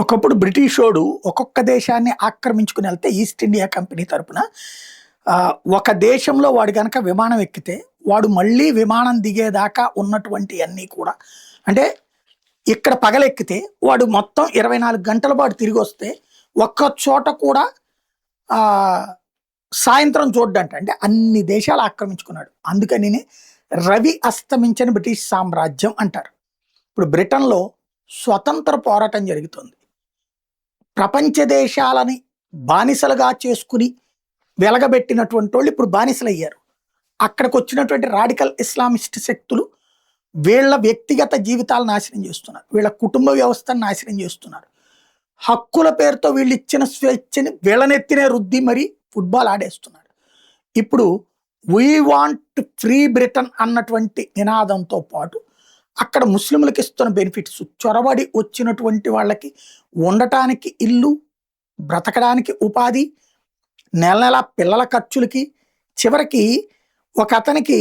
ఒకప్పుడు బ్రిటిషోడు ఒక్కొక్క దేశాన్ని ఆక్రమించుకుని వెళ్తే ఈస్ట్ ఇండియా కంపెనీ తరపున ఒక దేశంలో వాడు గనక విమానం ఎక్కితే వాడు మళ్ళీ విమానం దిగేదాకా ఉన్నటువంటి అన్నీ కూడా అంటే ఇక్కడ పగలెక్కితే వాడు మొత్తం 24 గంటల పాటు తిరిగి వస్తే ఒక్క చోట కూడా ఆ సాయంత్రం చూడ్డంట అంటే అన్ని దేశాలు ఆక్రమించుకున్నాడు. అందుకని రవి అస్తమించని బ్రిటిష్ సామ్రాజ్యం అంటారు. ఇప్పుడు బ్రిటన్లో స్వతంత్ర పోరాటం జరుగుతుంది. ప్రపంచ దేశాలని బానిసలుగా చేసుకుని వెలగబెట్టినటువంటి వాళ్ళు ఇప్పుడు బానిసలు అయ్యారు. అక్కడికి వచ్చినటువంటి రాడికల్ ఇస్లామిస్ట్ శక్తులు వీళ్ళ వ్యక్తిగత జీవితాలు నాశనం చేస్తున్నారు, వీళ్ళ కుటుంబ వ్యవస్థను నాశనం చేస్తున్నారు. హక్కుల పేరుతో వీళ్ళు ఇచ్చిన స్వేచ్ఛని వీళ్ళనెత్తినే రుద్ది మరి ఫుట్బాల్ ఆడేస్తున్నారు. ఇప్పుడు వీ వాంట్ ఫ్రీ బ్రిటన్ అన్నటువంటి నినాదంతో పాటు అక్కడ ముస్లింలకు ఇస్తున్న బెనిఫిట్స్, చొరబడి వచ్చినటువంటి వాళ్ళకి ఉండటానికి ఇల్లు, బ్రతకడానికి ఉపాధి, నెల నెల పిల్లల ఖర్చులకి, చివరికి ఒక అతనికి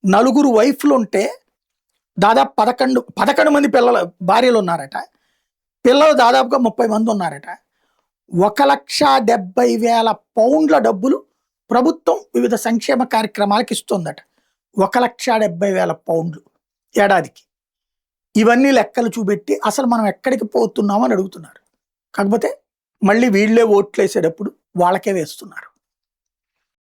4 వైఫ్లు ఉంటే దాదాపు 11 మంది భార్యలు ఉన్నారట. పిల్లలు దాదాపుగా 30 మంది ఉన్నారట. 1,70,000 పౌండ్ల డబ్బులు ప్రభుత్వం వివిధ సంక్షేమ కార్యక్రమాలకు ఇస్తుందట. 1,70,000 పౌండ్లు ఏడాదికి. ఇవన్నీ లెక్కలు చూపెట్టి అసలు మనం ఎక్కడికి పోతున్నామని అడుగుతున్నారు. కాకపోతే మళ్ళీ వీళ్ళే ఓట్లు వేసేటప్పుడు వాళ్ళకే వేస్తున్నారు.